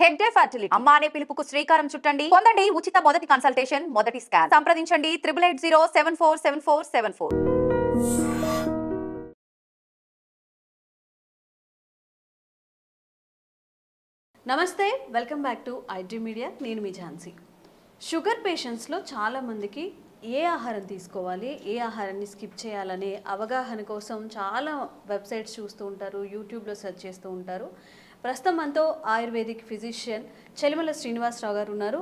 Head day fertility అమ్మ అనే పిలుపుకు శ్రీకారం చుట్టండి. పొందండి ఉచిత మొదటి కన్సల్టేషన్, మొదటి స్కాన్. సంప్రదించండి 8880747474. నమస్తే, welcome back to iDream media. నేను మీ ఝాన్సీ. షుగర్ పేషెంట్స్లో చాలామందికి ఏ ఆహారం తీసుకోవాలి, ఏ ఆహారాన్ని స్కిప్ చేయాలనే అవగాహన కోసం చాలా వెబ్సైట్స్ చూస్తూ ఉంటారు, యూట్యూబ్లో సెర్చ్ చేస్తూ ఉంటారు. ప్రస్తుతం మనతో ఆయుర్వేదిక్ ఫిజిషియన్ చెలిమల శ్రీనివాసరావు గారు ఉన్నారు.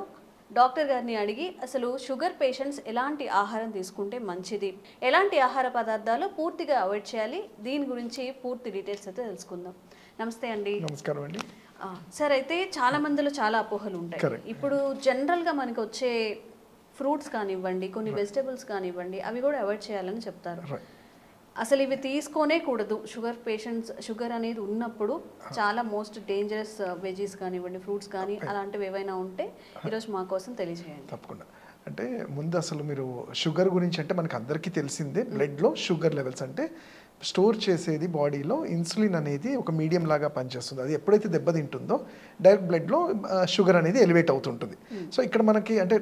డాక్టర్ గారిని అడిగి అసలు షుగర్ పేషెంట్స్ ఎలాంటి ఆహారం తీసుకుంటే మంచిది, ఎలాంటి ఆహార పదార్థాలు పూర్తిగా అవాయిడ్ చేయాలి, దీని గురించి పూర్తి డీటెయిల్స్ అయితే తెలుసుకుందాం. నమస్తే అండి. నమస్కారం అండి. సార్, అయితే చాలా మందిలో చాలా అపోహలు ఉంటాయి. ఇప్పుడు జనరల్గా మనకు వచ్చే ఫ్రూట్స్ కానివ్వండి, కొన్ని వెజిటబుల్స్ కానివ్వండి, అవి కూడా అవాయిడ్ చేయాలని చెప్తారు. అసలు ఇవి తీసుకోనే కూడదు షుగర్ పేషెంట్స్, షుగర్ అనేది ఉన్నప్పుడు చాలా మోస్ట్ డేంజరస్ వెజీస్ కానివ్వండి, ఫ్రూట్స్ కానీ అలాంటివి ఏవైనా ఉంటే ఈరోజు మా కోసం తెలియజేయండి. తప్పకుండా. అంటే ముందు అసలు మీరు షుగర్ గురించి అంటే మనకు అందరికీ తెలిసిందే, బ్లడ్లో షుగర్ లెవెల్స్ అంటే స్టోర్ చేసేది బాడీలో ఇన్సులిన్ అనేది ఒక మీడియం లాగా పనిచేస్తుంది. అది ఎప్పుడైతే దెబ్బతింటుందో డైరెక్ట్ బ్లడ్లో షుగర్ అనేది ఎలివేట్ అవుతుంటుంది. సో ఇక్కడ మనకి అంటే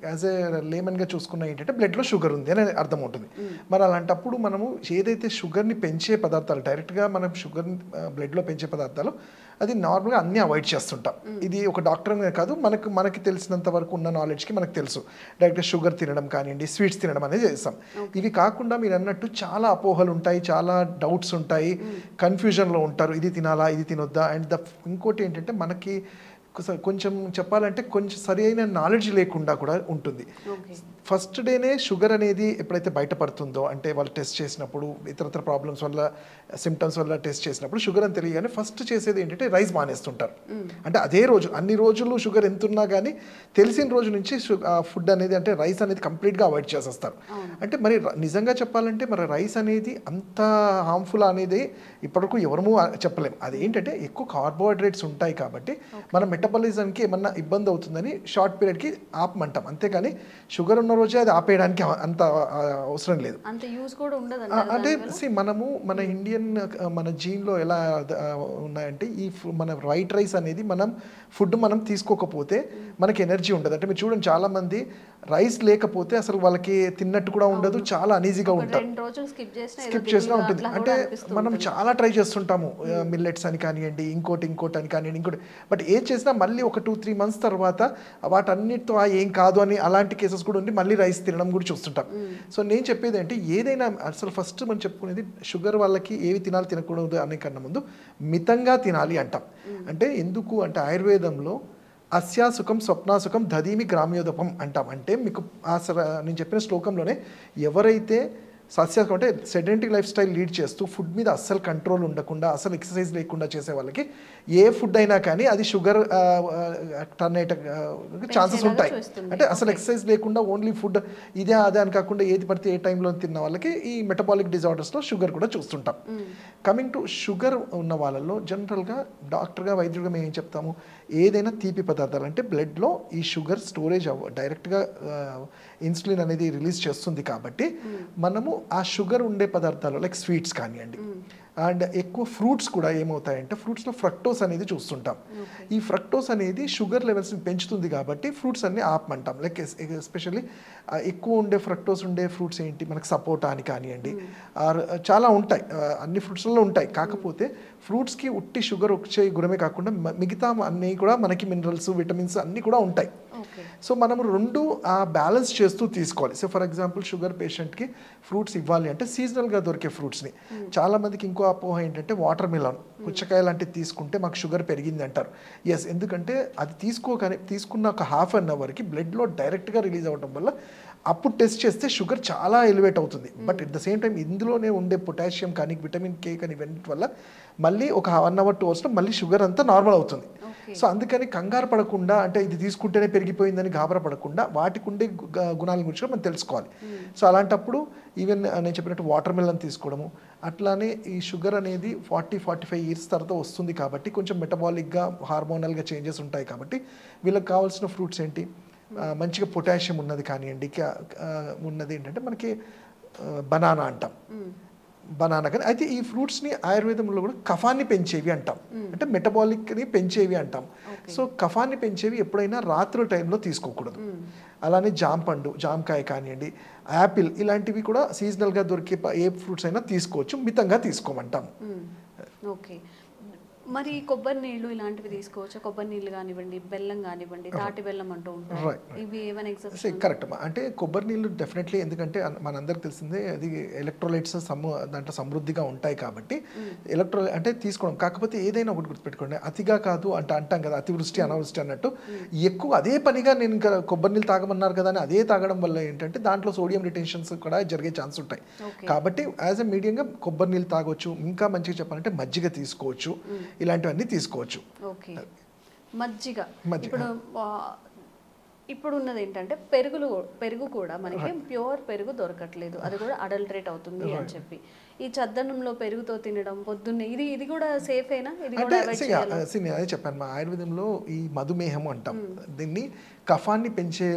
యాజ్ ఏ లేమన్గా చూసుకున్న ఏంటంటే బ్లడ్లో షుగర్ ఉంది అని అర్థం ఉంటుంది. మరి అలాంటప్పుడు మనము ఏదైతే షుగర్ని పెంచే పదార్థాలు, డైరెక్ట్గా మనం షుగర్ని బ్లడ్లో పెంచే పదార్థాలు అది నార్మల్గా అన్నీ అవాయిడ్ చేస్తుంటాం. ఇది ఒక డాక్టర్ అనే కాదు, మనకి తెలిసినంత వరకు ఉన్న నాలెడ్జ్కి మనకు తెలుసు. డైరెక్ట్గా షుగర్ తినడం కానివ్వండి, స్వీట్స్ తినడం అనేది చేస్తాం. ఇవి కాకుండా మీరు అన్నట్టు చాలా అపోహలు ఉంటాయి, చాలా డౌట్స్ ఉంటాయి, కన్ఫ్యూజన్లో ఉంటారు, ఇది తినాలా ఇది తినొద్దా. అండ్ ఇంకోటి ఏంటంటే మనకి కొంచెం చెప్పాలంటే కొంచెం సరి అయిన నాలెడ్జ్ లేకుండా కూడా ఉంటుంది. ఫస్ట్ డేనే షుగర్ అనేది ఎప్పుడైతే బయటపడుతుందో, అంటే వాళ్ళు టెస్ట్ చేసినప్పుడు ఇతరత్ర ప్రాబ్లమ్స్ వల్ల, సిమ్టమ్స్ వల్ల టెస్ట్ చేసినప్పుడు షుగర్ అని తెలియగానే ఫస్ట్ చేసేది ఏంటంటే రైస్ మానేస్తుంటారు. అంటే అదే రోజు అన్ని రోజులు షుగర్ ఎంత ఉన్నా కానీ తెలిసిన రోజు నుంచి ఫుడ్ అనేది అంటే రైస్ అనేది కంప్లీట్గా అవాయిడ్ చేసేస్తారు. అంటే మరి నిజంగా చెప్పాలంటే మరి రైస్ అనేది అంత హార్మ్ఫుల్ అనేది ఇప్పటివరకు ఎవరూ చెప్పలేము. అదేంటంటే ఎక్కువ కార్బోహైడ్రేట్స్ ఉంటాయి కాబట్టి మన మెటబాలిజంకి ఏమన్నా ఇబ్బంది అవుతుందని షార్ట్ పీరియడ్కి ఆపమంటాం. అంతేకాని షుగర్ ఉన్న రోజే అది ఆపేయడానికి అంత అవసరం లేదు. అంటే మనము మన ఇండియన్ మన జీన్లో ఎలా ఉన్నాయంటే ఈ మన వైట్ రైస్ అనేది మనం తీసుకోకపోతే మనకి ఎనర్జీ ఉండదు. అంటే మీరు చూడండి, చాలా మంది రైస్ లేకపోతే అసలు వాళ్ళకి తిన్నట్టు కూడా ఉండదు, చాలా అనీజీగా ఉంటారు, స్కిప్ చేసినా ఉంటుంది. అంటే మనం చాలా ట్రై చేస్తుంటాము, మిల్లెట్స్ అని కానివ్వండి, ఇంకోటి అని కానివ్వండి, ఇంకోటి. బట్ ఏం చేసినా మళ్ళీ ఒక 2-3 months తర్వాత వాటన్నిటితో ఏం కాదు అని అలాంటి కేసెస్ కూడా ఉండి మళ్ళీ రైస్ తినడం కూడా చూస్తుంటాం. సో నేను చెప్పేది అంటే ఏదైనా అసలు ఫస్ట్ మనం చెప్పుకునేది షుగర్ వాళ్ళకి ఏవి తినాలి తినకూడదు అనే కన్నా ముందు మితంగా తినాలి అంటాం. అంటే ఎందుకు అంటే ఆయుర్వేదంలో అస్యాసుఖం స్వప్నాసుఖం దధీమి గ్రామ్యోదపం అంటాం. అంటే మీకు నేను చెప్పిన శ్లోకంలోనే ఎవరైతే సస్యాసుఖం అంటే సెడెంటరీ లైఫ్ స్టైల్ లీడ్ చేస్తూ ఫుడ్ మీద అస్సలు కంట్రోల్ ఉండకుండా, అసలు ఎక్సర్సైజ్ లేకుండా చేసే వాళ్ళకి ఏ ఫుడ్ అయినా కానీ అది షుగర్ టర్న్ అయ్యే ఛాన్సెస్ ఉంటాయి. అంటే అసలు ఎక్సర్సైజ్ లేకుండా ఓన్లీ ఫుడ్ ఇదే అదే అని కాకుండా ఏది పడితే ఏ టైంలో తిన్న వాళ్ళకి ఈ మెటబాలిక్ డిజార్డర్స్లో షుగర్ కూడా చూస్తుంటాం. కమింగ్ టు షుగర్ ఉన్న వాళ్ళల్లో జనరల్గా డాక్టర్గా వైద్యుడిగా మేము ఏం చెప్తాము, ఏదైనా తీపి పదార్థాలు అంటే బ్లడ్లో ఈ షుగర్ స్టోరేజ్ డైరెక్ట్గా ఇన్సులిన్ అనేది రిలీజ్ చేస్తుంది కాబట్టి మనము ఆ షుగర్ ఉండే పదార్థాలు లైక్ స్వీట్స్ కానివ్వండి, అండ్ ఎక్కువ ఫ్రూట్స్ కూడా ఏమవుతాయంటే ఫ్రూట్స్లో ఫ్రక్టోస్ అనేది చూస్తుంటాం. ఈ ఫ్రక్టోస్ అనేది షుగర్ లెవెల్స్ని పెంచుతుంది కాబట్టి ఫ్రూట్స్ అన్ని ఆపమంటాం. లైక్ ఎస్పెషల్లీ ఎక్కువ ఉండే ఫ్రక్టోస్ ఉండే ఫ్రూట్స్ ఏంటి, మనకు సపోటా అని కానివ్వండి, చాలా ఉంటాయి, అన్ని ఫ్రూట్స్లో ఉంటాయి. కాకపోతే ఫ్రూట్స్కి ఉట్టి షుగర్ వచ్చే గుణమే కాకుండా మిగతా అన్నీ కూడా మనకి మినరల్స్, విటమిన్స్ అన్నీ కూడా ఉంటాయి. సో మనం రెండు బ్యాలెన్స్ చేస్తూ తీసుకోవాలి. సో ఫర్ ఎగ్జాంపుల్ షుగర్ పేషెంట్కి ఫ్రూట్స్ ఇవ్వాలి అంటే సీజనల్గా దొరికే ఫ్రూట్స్ని. చాలామందికి ఇంకో అపోహ ఏంటంటే వాటర్ మిలన్, పుచ్చకాయ లాంటివి తీసుకుంటే మాకు షుగర్ పెరిగింది అంటారు. ఎస్, ఎందుకంటే అది తీసుకున్న ఒక హాఫ్ అన్ అవర్కి బ్లడ్లో డైరెక్ట్గా రిలీజ్ అవ్వడం వల్ల అప్పుడు టెస్ట్ చేస్తే షుగర్ చాలా ఎలివేట్ అవుతుంది. But at the same time ఇందులోనే ఉండే పొటాషియం కానీ విటమిన్ కే కానీ ఇవన్నీ వల్ల మళ్ళీ ఒక 1 hour 2 hours మళ్ళీ షుగర్ అంతా నార్మల్ అవుతుంది. సో అందుకని కంగారు పడకుండా, అంటే ఇది తీసుకుంటేనే పెరిగిపోయిందని గాబరా పడకుండా వాటికి ఉండే గుణాల గురించి మనం తెలుసుకోవాలి. సో అలాంటప్పుడు ఈవెన్ నేను చెప్పినట్టు వాటర్ మిలన్ తీసుకోవడము, అట్లానే ఈ షుగర్ అనేది 40-45 years తర్వాత వస్తుంది కాబట్టి కొంచెం మెటబాలిక్గా హార్మోనల్గా చేంజెస్ ఉంటాయి కాబట్టి వీళ్ళకి కావాల్సిన ఫ్రూట్స్ ఏంటి, మంచిగా పొటాషియం ఉన్నది కానివ్వండి, ఉన్నది ఏంటంటే మనకి బనానా అంటాం, బనానా కానీ. అయితే ఈ ఫ్రూట్స్ని ఆయుర్వేదంలో కూడా కఫాన్ని పెంచేవి అంటాం, అంటే మెటబాలిక్ని పెంచేవి అంటాం. సో కఫాన్ని పెంచేవి ఎప్పుడైనా రాత్రి టైంలో తీసుకోకూడదు. అలానే జాంపండు, జామకాయ కానివ్వండి, యాపిల్ ఇలాంటివి కూడా సీజనల్గా దొరికే ఏ ఫ్రూట్స్ అయినా తీసుకోవచ్చు, మితంగా తీసుకోమంటాం. ఓకే. మరి కొబ్బరి నీళ్ళు ఇలాంటివి తీసుకోవచ్చు, కొబ్బరి నీళ్ళు కానివ్వండి, బెల్లం కానివ్వండి, తాటి బెల్లం అంటూ ఉంటారు, ఇవి ఏమైనా ఎగ్జాంపుల్స్? కరెక్ట్. అంటే కొబ్బరి నీళ్ళు డెఫినెట్లీ, ఎందుకంటే మనందరికి తెలిసిందే అది ఎలక్ట్రోలైట్స్ దాంట్లో సమృద్ధిగా ఉంటాయి కాబట్టి అంటే తీసుకోవడం. కాకపోతే ఏదైనా ఒకటి గుర్తుపెట్టుకోండి, అతిగా కాదు అంటాం కదా, అతివృష్టి అనావృష్టి అన్నట్టు. ఎక్కువ అదే పనిగా నేను ఇంకా కొబ్బరి నీళ్ళు తాగమన్నారు కదా అని అదే తాగడం వల్ల ఏంటంటే దాంట్లో సోడియం రిటెన్షన్స్ కూడా జరిగే ఛాన్స్ ఉంటాయి. కాబట్టి యాజ్ ఎ మీడియంగా కొబ్బరి నీళ్ళు తాగొచ్చు. ఇంకా మంచిగా చెప్పాలంటే మజ్జిగ తీసుకోవచ్చు, ఇలాంటివన్నీ తీసుకోవచ్చు. ఓకే. మజ్జిగ మజ్జిగ ఇప్పుడు ఉన్నది ఏంటంటే పెరుగు కూడా మనకి ప్యూర్ పెరుగు దొరకట్లేదు, అది కూడా అడల్టరేట్ అవుతుంది అని చెప్పి. ఈ చద్దనంలో పెరుగుతో తినడం పొద్దున్నే ఇది కూడా సేఫేనా? ఇది కూడా అవాయిడ్ చేయాలా? అదే చెప్పాను, మా ఆయుర్వేదంలో ఈ మధుమేహం అంటాం దీన్ని. కఫాన్ని పెంచే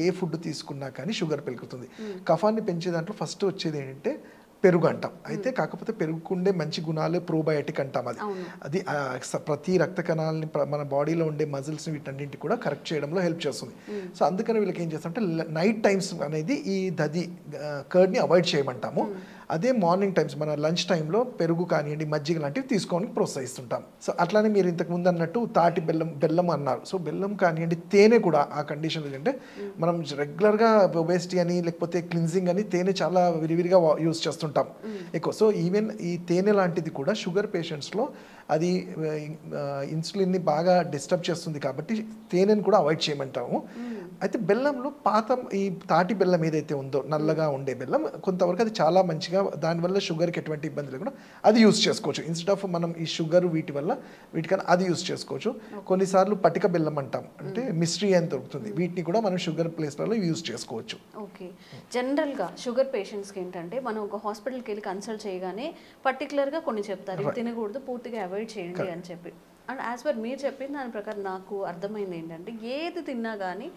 ఏ ఫుడ్ తీసుకున్నా కానీ షుగర్ పెరుగుతుంది. కఫాన్ని పెంచే దాంట్లో ఫస్ట్ వచ్చేది ఏంటంటే పెరుగు అంటాం. అయితే కాకపోతే పెరుగుకుండే మంచి గుణాలు ప్రోబయోటిక్ అంటాం. అది ప్రతి రక్త కణాలని మన బాడీలో ఉండే మజిల్స్ని వీటన్నింటి కూడా కరెక్ట్ చేయడంలో హెల్ప్ చేస్తుంది. సో అందుకని వీళ్ళకి ఏం చేస్తామంటే నైట్ టైమ్స్ అనేది ఈ దది కర్డ్ని అవాయిడ్ చేయమంటాము. అదే మార్నింగ్ టైమ్స్ మన లంచ్ టైంలో పెరుగు కానివ్వండి, మజ్జిగ లాంటివి తీసుకోవడానికి ప్రోత్సహిస్తుంటాం. సో అట్లానే మీరు ఇంతకు ముందు అన్నట్టు తాటి బెల్లం అన్నారు. సో బెల్లం కానివ్వండి, తేనె కూడా ఆ కండిషన్ ఏంటంటే మనం రెగ్యులర్గా ఒబేసిటీ అని లేకపోతే క్లిన్జింగ్ అని తేనె చాలా విరివిరిగా యూజ్ చేస్తుంటాం ఎక్కువ. సో ఈవెన్ ఈ తేనె లాంటిది కూడా షుగర్ పేషెంట్స్లో అది ఇన్సులిన్ని బాగా డిస్టర్బ్ చేస్తుంది కాబట్టి తేనెను కూడా అవాయిడ్ చేయమంటాము. అయితే బెల్లంలో ఈ తాటి బెల్లం ఏదైతే ఉందో నల్లగా ఉండే బెల్లం కొంతవరకు అది చాలా మంచిగా, దానివల్ల షుగర్కి ఎటువంటి ఇబ్బంది లేకుండా అది యూజ్ చేసుకోవచ్చు. ఇన్స్టెడ్ ఆఫ్ మనం ఈ షుగర్ వీటికన్నా అది యూజ్ చేసుకోవచ్చు. కొన్నిసార్లు పటిక బెల్లం అంటాం, అంటే మిస్ట్రీ అని దొరుకుతుంది, వీటిని కూడా మనం షుగర్ ప్లేస్లలో యూజ్ చేసుకోవచ్చు. ఓకే. జనరల్గా షుగర్ పేషెంట్స్కి ఏంటంటే మనం ఒక హాస్పిటల్కి వెళ్ళి కన్సల్ట్ చేయగానే పర్టికులర్గా కొన్ని చెప్తారు, ఇవి తినకూడదు, పూర్తిగా అవాయిడ్ చేయండి అని చెప్పి. అండ్ యాజ్ పర్ మీరు చెప్పిన దాని ప్రకారం నాకు అర్థమైంది ఏంటంటే ఏది తిన్నా కానీ,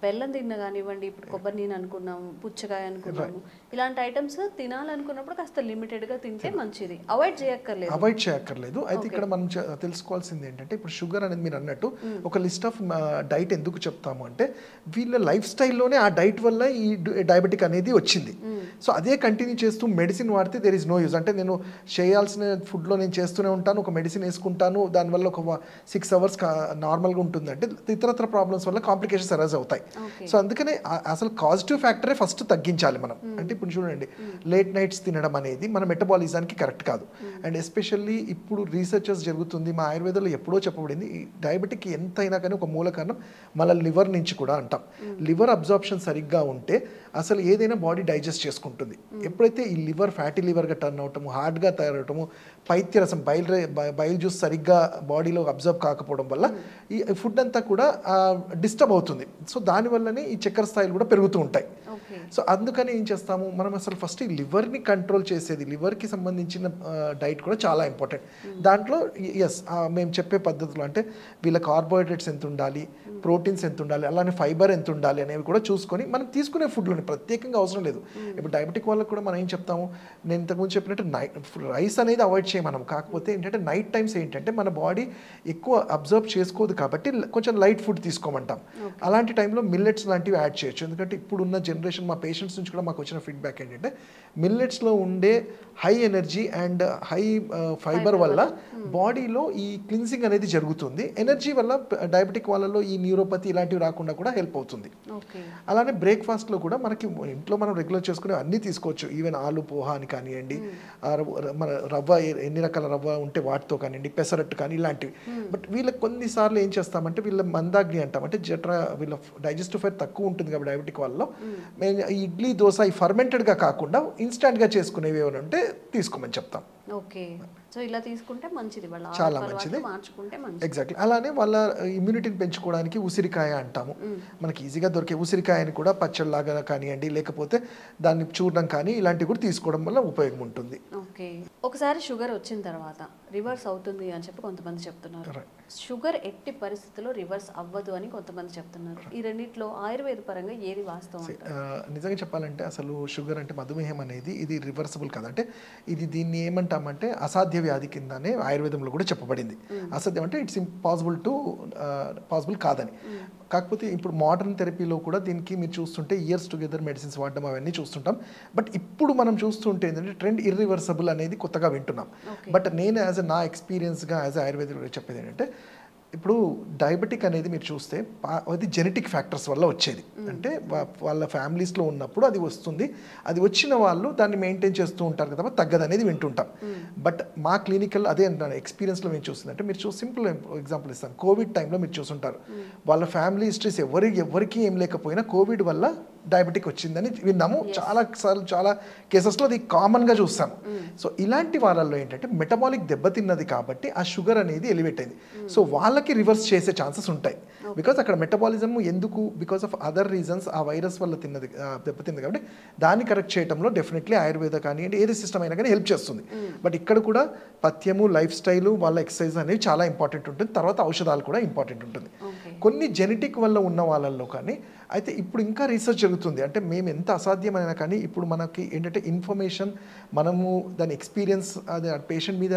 బెల్లం తిన్నా కానివ్వండి, ఇప్పుడు కొబ్బరి నీళ్ళు అనుకున్నాము, పుచ్చకాయ అనుకున్నాము, ఇలాంటి ఐటమ్స్ తినాలనుకున్నప్పుడు కాస్త లిమిటెడ్గా తింటే మంచిది, అవాయిడ్ చేయక్కర్లేదు. అయితే ఇక్కడ మనం తెలుసుకోవాల్సింది ఏంటంటే ఇప్పుడు షుగర్ అనేది మీరు అన్నట్టు ఒక లిస్ట్ ఆఫ్ డైట్ ఎందుకు చెప్తాము అంటే వీళ్ళ లైఫ్ స్టైల్లోనే ఆ డైట్ వల్ల ఈ డయాబెటిక్ అనేది వచ్చింది. సో అదే కంటిన్యూ చేస్తూ మెడిసిన్ వాడితే దేర్ ఇస్ నో యూజ్. అంటే నేను చేయాల్సిన ఫుడ్లో నేను చేస్తూనే ఉంటాను, ఒక మెడిసిన్ వేసుకుంటాను, దానివల్ల ఒక 6 hours నార్మల్గా ఉంటుంది అంటే ఇతరత్ర ప్రాబ్లమ్స్ వల్ల కాంప్లికేషన్స్ అరైజ్ అవుతాయి. సో అందుకనే అసలు పాజిటివ్ ఫ్యాక్టరే ఫస్ట్ తగ్గించాలి మనం. అంటే ఇప్పుడు చూడండి, లేట్ నైట్స్ తినడం అనేది మన మెటబాలిజానికి కరెక్ట్ కాదు. అండ్ ఎస్పెషల్లీ ఇప్పుడు రీసెర్చెస్ జరుగుతుంది, మా ఆయుర్వేదంలో ఎప్పుడో చెప్పబడింది, ఈ డయాబెటిక్ ఎంతైనా కానీ ఒక మూల కారణం మన లివర్ నుంచి కూడా అంటాం. లివర్ అబ్జార్ప్షన్ సరిగ్గా ఉంటే అసలు ఏదైనా బాడీ డైజెస్ట్ చేసుకుంటుంది. ఎప్పుడైతే ఈ లివర్ ఫ్యాటీ లివర్గా టర్న్ అవటము, హార్డ్గా తయారవటము, పైత్యరసం బైల్ జ్యూస్ సరిగ్గా బాడీలో అబ్జర్వ్ కాకపోవడం వల్ల ఈ ఫుడ్ అంతా కూడా డిస్టర్బ్ అవుతుంది. సో దానివల్లనే ఈ చక్కెర స్థాయిలు కూడా పెరుగుతూ ఉంటాయి. సో అందుకని ఏం చేస్తాము మనం, అసలు ఫస్ట్ ఈ లివర్ని కంట్రోల్ చేసేది, లివర్కి సంబంధించిన డైట్ కూడా చాలా ఇంపార్టెంట్. దాంట్లో మేము చెప్పే పద్ధతులు అంటే వీళ్ళ కార్బోహైడ్రేట్స్ ఎంత ఉండాలి, ప్రోటీన్స్ ఎంత ఉండాలి, అలానే ఫైబర్ ఎంత ఉండాలి అనేవి కూడా చూసుకొని మనం తీసుకునే ఫుడ్లోని ప్రత్యేకంగా అవసరం లేదు. ఇప్పుడు డయాబెటిక్ వాళ్ళకి కూడా మనం ఏం చెప్తాము, నేను ఇంతకుముందు చెప్పినట్టు రైస్ అనేది అవాయిడ్ చేయమనం. కాకపోతే ఏంటంటే నైట్ టైమ్స్ ఏంటంటే మన బాడీ ఎక్కువ అబ్జర్వ్ చేసుకోదు కాబట్టి కొంచెం లైట్ ఫుడ్ తీసుకోమంటాం. అలాంటి టైంలో మిల్లెట్స్ లాంటివి యాడ్ చేయొచ్చు. ఎందుకంటే ఇప్పుడున్న జనరేషన్ మా పేషెంట్స్ నుంచి కూడా మాకు వచ్చిన ఫీడ్బ్యాక్ ఏంటంటే మిల్లెట్స్లో ఉండే high energy and high fibre వల్ల బాడీలో ఈ క్లిన్సింగ్ అనేది జరుగుతుంది. ఎనర్జీ వల్ల డయాబెటిక్ వాళ్ళలో ఈ న్యూరోపతి ఇలాంటివి రాకుండా కూడా హెల్ప్ అవుతుంది. అలానే బ్రేక్ఫాస్ట్లో కూడా మనకి ఇంట్లో మనం రెగ్యులర్ చేసుకునే అన్నీ తీసుకోవచ్చు. ఈవెన్ ఆలు పోహా అని కానివ్వండి, మన రవ్వ ఎన్ని రకాల రవ్వ ఉంటే వాటితో కానివ్వండి, పెసరట్టు కానీ ఇలాంటివి. బట్ వీళ్ళకి కొన్నిసార్లు ఏం చేస్తామంటే వీళ్ళ మందాగ్ని అంటాం, అంటే వీళ్ళ డైజెస్టివ్ ఫైర్ తక్కువ ఉంటుంది కాబట్టి డయాబెటిక్ వాళ్ళలో మేము ఇడ్లీ దోశ ఈ ఫర్మెంటెడ్గా కాకుండా ఇన్స్టాంట్గా చేసుకునేవి ఏమైనా ఉంటే తీసుకోమని చెప్తాం. ఓకే. సో ఇలా తీసుకుంటే మంచిది, చాలా మంచిది, మార్చుకుంటే మంచిది. ఎగ్జాక్ట్లీ. అలానే వాళ్ళ ఇమ్యూనిటీని పెంచుకోవడానికి ఉసిరికాయ అంటాము, మనకి ఈజీగా దొరికే ఉసిరికాయని కూడా పచ్చళ్ళలాగా కానివ్వండి, లేకపోతే దాన్ని చూడడం కానీ ఇలాంటివి కూడా తీసుకోవడం వల్ల ఉపయోగం ఉంటుంది. ఓకే. ఒకసారి షుగర్ వచ్చిన తర్వాత రివర్స్ అవుతుంది అని చెప్పి కొంతమంది చెప్తున్నారు. షుగర్ ఎట్టి పరిస్థితుల్లో రివర్స్ అవ్వదు అని కొంతమంది చెప్తున్నారు. ఈ రెండిట్లో ఆయుర్వేద పరంగా ఏది వాస్తవం అంటారు? నిజంగా చెప్పాలంటే అసలు షుగర్ అంటే మధుమేహం అనేది ఇది రివర్సబుల్ కాదంటే దీన్ని ఏమంటామంటే అసాధ్య వ్యాధి కిందనే ఆయుర్వేదంలో కూడా చెప్పబడింది. అసాధ్యం అంటే ఇట్స్ పాసిబుల్ కాదని. కాకపోతే ఇప్పుడు మోడర్న్ థెరపీలో కూడా దీనికి మీరు చూస్తుంటే ఇయర్స్ టుగెదర్ మెడిసిన్స్ వాడడం అవన్నీ చూస్తుంటాం. బట్ ఇప్పుడు మనం చూస్తుంటే ఏంటంటే ట్రెండ్ ఇర్రివర్సబుల్ అనేది కొత్తగా వింటున్నాం. బట్ నేను నా ఎక్స్పీరియన్స్గా ఆయుర్వేదిక్ చెప్పేది ఏంటంటే ఇప్పుడు డయాబెటిక్ అనేది మీరు చూస్తే అది జెనెటిక్ ఫ్యాక్టర్స్ వల్ల వచ్చేది. అంటే వాళ్ళ ఫ్యామిలీస్లో ఉన్నప్పుడు అది వస్తుంది. అది వచ్చిన వాళ్ళు దాన్ని మెయింటైన్ చేస్తూ ఉంటారు కదా, తగ్గదనేది వింటుంటాం. బట్ మా క్లినికల్ అదే అంటాను ఎక్స్పీరియన్స్లో మేము చూస్తుంది అంటే మీరు సింపుల్ ఎగ్జాంపుల్ ఇస్తాను. కోవిడ్ టైంలో మీరు చూస్తుంటారు వాళ్ళ ఫ్యామిలీ హిస్టరీస్ ఎవరికి ఏం లేకపోయినా కోవిడ్ వల్ల డయాబెటిక్ వచ్చిందని విన్నాము. చాలా కేసెస్లో అది కామన్గా చూస్తాము. సో ఇలాంటి వాళ్ళల్లో ఏంటంటే మెటబాలిక్ దెబ్బతిన్నది కాబట్టి ఆ షుగర్ అనేది ఎలివేట్ అయింది. సో వాళ్ళకి రివర్స్ చేసే ఛాన్సెస్ ఉంటాయి. బికాస్ అక్కడ మెటబాలిజం ఎందుకు బికాస్ ఆఫ్ అదర్ రీజన్స్ ఆ వైరస్ వల్ల దెబ్బతిన్నది కాబట్టి దాన్ని కరెక్ట్ చేయడంలో డెఫినెట్లీ ఆయుర్వేద కానివ్వండి ఏది సిస్టమ్ అయినా కానీ హెల్ప్ చేస్తుంది. బట్ ఇక్కడ కూడా పథ్యము లైఫ్ స్టైలు వాళ్ళ ఎక్సర్సైజ్ అనేవి చాలా ఇంపార్టెంట్ ఉంటుంది. తర్వాత ఔషధాలు కూడా ఇంపార్టెంట్ ఉంటుంది. కొన్ని జెనెటిక్ వల్ల ఉన్న వాళ్ళల్లో కానీ అయితే ఇప్పుడు ఇంకా రీసెర్చ్ జరుగుతుంది. అంటే మేము ఎంత అసాధ్యమైనా కానీ ఇప్పుడు మనకి ఏంటంటే ఇన్ఫర్మేషన్ మనము దాని ఎక్స్పీరియన్స్ అది పేషెంట్ మీద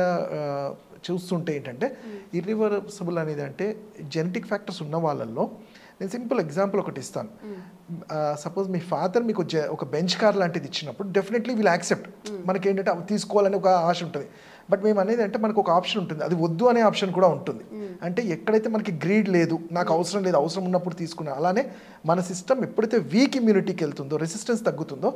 చూస్తుంటే ఏంటంటే ఇర్రివర్సబుల్ అనేది అంటే జెనెటిక్ ఫ్యాక్టర్స్ ఉన్న వాళ్ళల్లో నేను సింపుల్ ఎగ్జాంపుల్ ఒకటి ఇస్తాను. సపోజ్ మీ ఫాదర్ మీకు ఒక బెంచ్ కార్ లాంటిది ఇచ్చినప్పుడు డెఫినెట్లీ విల్ యాక్సెప్ట్. మనకి ఏంటంటే అవి తీసుకోవాలని ఒక ఆశ ఉంటుంది. బట్ మేము అనేది అంటే మనకు ఒక ఆప్షన్ ఉంటుంది, అది వద్దు అనే ఆప్షన్ కూడా ఉంటుంది. అంటే ఎక్కడైతే మనకి గ్రీడ్ లేదు, నాకు అవసరం లేదు, అవసరం ఉన్నప్పుడు తీసుకున్నాను. అలానే మన సిస్టమ్ ఎప్పుడైతే వీక్ ఇమ్యూనిటీకి వెళ్తుందో, రెసిస్టెన్స్ తగ్గుతుందో,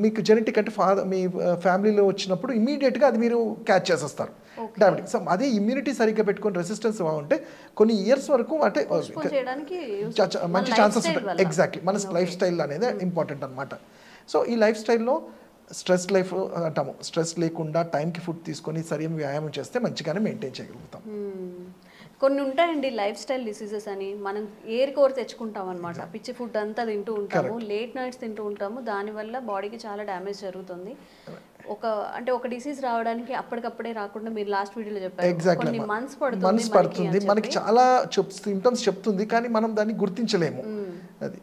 మీకు జెనెటిక్ అంటే మీ ఫ్యామిలీలో వచ్చినప్పుడు ఇమీడియట్గా అది మీరు క్యాచ్ చేసేస్తారు డయాబెటిక్. సో అదే ఇమ్యూనిటీ సరిగ్గా పెట్టుకొని రెసిస్టెన్స్ బాగుంటే కొన్ని ఇయర్స్ వరకు అంటే మంచి ఛాన్సెస్ ఉంటాయి. ఎగ్జాక్ట్లీ మన లైఫ్ స్టైల్ అనేది ఇంపార్టెంట్ అనమాట. సో ఈ లైఫ్ స్టైల్లో స్ట్రెస్ లైఫ్ అంటాము, స్ట్రెస్ లేకుండా టైంకి ఫుడ్ తీసుకొని సరైన వ్యాయామం చేస్తే మంచిగానే మెయింటైన్ చేయగలుగుతాం. కొన్ని ఉంటాయండి లైఫ్ స్టైల్ డిసీజెస్ అని, మనం ఏర్ కోర్ తెచ్చుకుంటాం అనమాట. పిచ్చి ఫుడ్ అంతా తింటూ ఉంటాము, లేట్ నైట్స్ తింటూ ఉంటాము, దానివల్ల బాడీకి చాలా డ్యామేజ్ జరుగుతుంది. ఒక డిసీజ్ రావడానికి అప్పటికప్పుడే రాకుండా మీరు లాస్ట్ వీడియోలో చెప్పారు కొన్ని మంత్స్ పడుతుంది, మనకి చాలా సింప్టమ్స్ చెప్తుంది కానీ మనం దాన్ని గుర్తించలేము. అది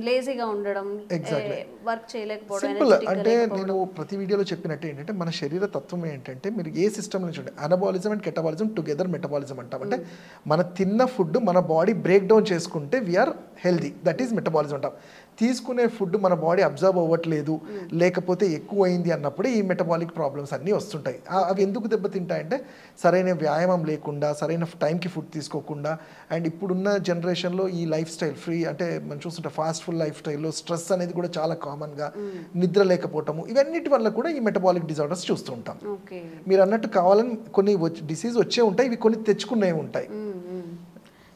లేజీగా ఉండడం, వర్క్ చేయలేకపోవడం. సింపుల్ అంటే నేను ప్రతి వీడియోలో చెప్పినట్టు ఏంటంటే మన శరీర తత్వం ఏంటంటే మీరు ఏ సిస్టమ్ నుంచి ఉంటే anabolism and catabolism together metabolism అంటాం. అంటే మన తిన్న ఫుడ్ మన బాడీ బ్రేక్ డౌన్ చేసుకుంటే we are healthy, that is metabolism అంటాం. తీసుకునే ఫుడ్ మన బాడీ అబ్జర్వ్ అవ్వట్లేదు లేకపోతే ఎక్కువ అయింది అన్నప్పుడు ఈ మెటబాలిక్ ప్రాబ్లమ్స్ అన్నీ వస్తుంటాయి. అవి ఎందుకు దెబ్బతింటాయంటే సరైన వ్యాయామం లేకుండా, సరైన టైంకి ఫుడ్ తీసుకోకుండా, అండ్ ఇప్పుడున్న జనరేషన్లో ఈ లైఫ్ స్టైల్ అంటే మనం చూస్తుంటే ఫాస్ట్ ఫుడ్ లైఫ్ స్టైల్లో స్ట్రెస్ అనేది కూడా చాలా కామన్గా, నిద్ర లేకపోవటము, ఇవన్నిటి వల్ల కూడా ఈ మెటబాలిక్ డిజార్డర్స్ చూస్తూ ఉంటాం. మీరు అన్నట్టు కావాలని కొన్ని డిసీజ్ వచ్చే ఉంటాయి, ఇవి కొన్ని తెచ్చుకునేవి ఉంటాయి.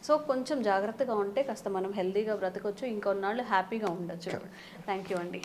సో కొంచెం జాగ్రత్తగా ఉంటే కాస్త మనం హెల్తీగా బ్రతకొచ్చు, ఇంకొన్నాళ్ళు హ్యాపీగా ఉండొచ్చు. థ్యాంక్ యూ అండి.